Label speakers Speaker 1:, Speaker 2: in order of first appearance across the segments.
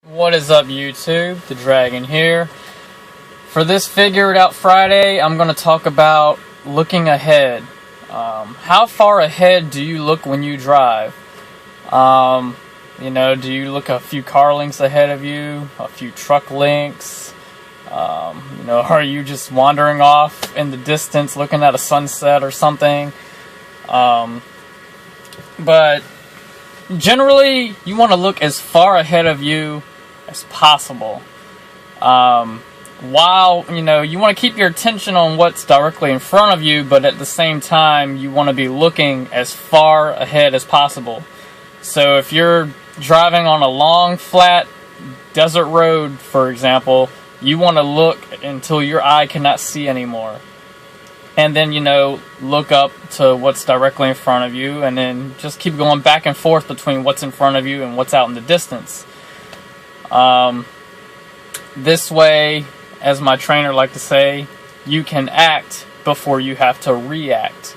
Speaker 1: What is up, YouTube? The Dragon here. For this Figure It Out Friday, I'm going to talk about looking ahead. How far ahead do you look when you drive? Do you look a few car lengths ahead of you? A few truck lengths? Are you just wandering off in the distance looking at a sunset or something? But generally, you want to look as far ahead of you as possible. While, you want to keep your attention on what's directly in front of you, but at the same time, you want to be looking as far ahead as possible. So if you're driving on a long, flat desert road, for example, you want to look until your eye cannot see anymore. And then, look up to what's directly in front of you, and then just keep going back and forth between what's in front of you and what's out in the distance. This way, as my trainer liked to say, you can act before you have to react.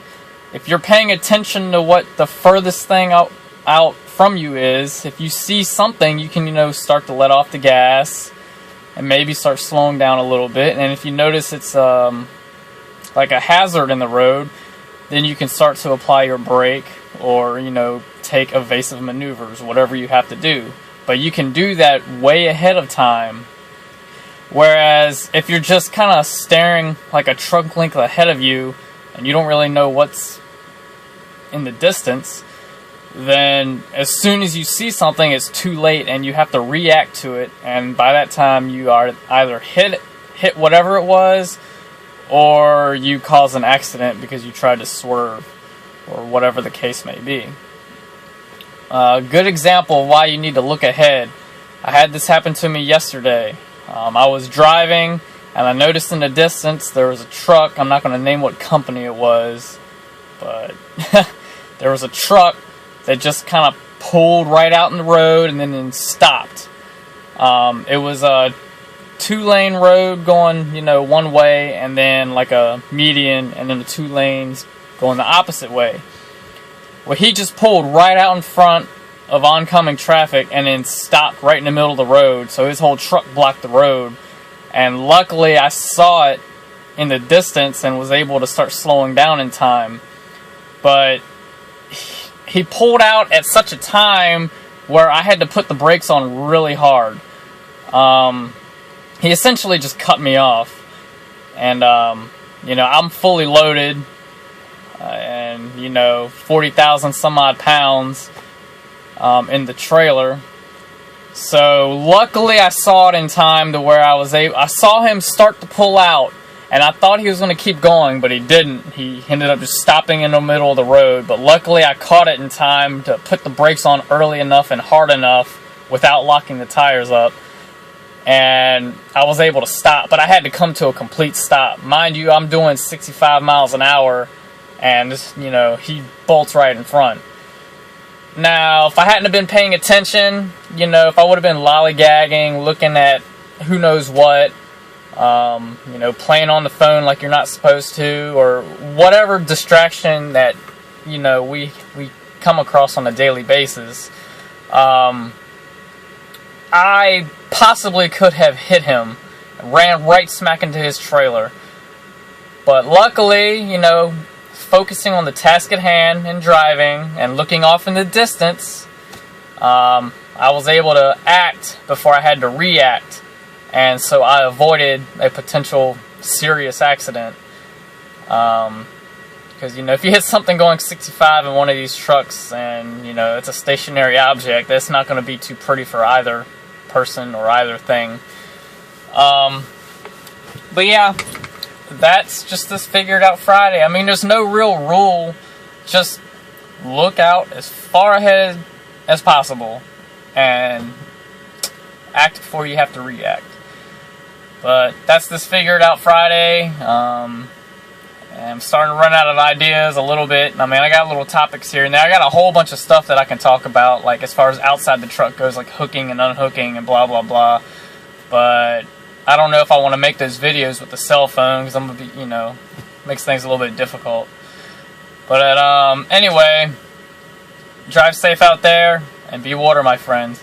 Speaker 1: If you're paying attention to what the furthest thing out from you is, if you see something, you can, start to let off the gas and maybe start slowing down a little bit. And if you notice it's like a hazard in the road, then you can start to apply your brake or, take evasive maneuvers, whatever you have to do. But you can do that way ahead of time. Whereas if you're just kind of staring like a truck length ahead of you and you don't really know what's in the distance, then as soon as you see something, it's too late and you have to react to it. And by that time, you are either hit whatever it was, or you cause an accident because you tried to swerve, or whatever the case may be. A good example of why you need to look ahead. I had this happen to me yesterday. I was driving, and I noticed in the distance there was a truck. I'm not going to name what company it was, but there was a truck that just kind of pulled right out in the road and then stopped. It was a 2-lane road going, one way, and then like a median, and then the 2 lanes going the opposite way. Well, he just pulled right out in front of oncoming traffic and then stopped right in the middle of the road, so his whole truck blocked the road. And luckily I saw it in the distance and was able to start slowing down in time. But he pulled out at such a time where I had to put the brakes on really hard. He essentially just cut me off. And, I'm fully loaded, and, 40,000 some odd pounds in the trailer. So luckily I saw it in time to where I saw him start to pull out, and I thought he was going to keep going, but he didn't. He ended up just stopping in the middle of the road. But luckily I caught it in time to put the brakes on early enough and hard enough without locking the tires up. And I was able to stop, but I had to come to a complete stop. Mind you, I'm doing 65 miles an hour, and, he bolts right in front. Now, if I hadn't have been paying attention, if I would have been lollygagging, looking at who knows what, playing on the phone like you're not supposed to, or whatever distraction that, we come across on a daily basis, I possibly could have hit him, ran right smack into his trailer. But luckily, focusing on the task at hand and driving and looking off in the distance, I was able to act before I had to react, and so I avoided a potential serious accident. Because, if you hit something going 65 in one of these trucks and, it's a stationary object, that's not going to be too pretty for either person or either thing. But yeah, that's just this Figured Out Friday. I mean, there's no real rule. Just look out as far ahead as possible and act before you have to react. But that's this Figured Out Friday. I'm starting to run out of ideas a little bit. I mean, I got little topics here and there. I got a whole bunch of stuff that I can talk about, like as far as outside the truck goes, like hooking and unhooking and blah, blah, blah. But I don't know if I want to make those videos with the cell phone, because I'm going to be, makes things a little bit difficult. But anyway, drive safe out there and be water, my friends.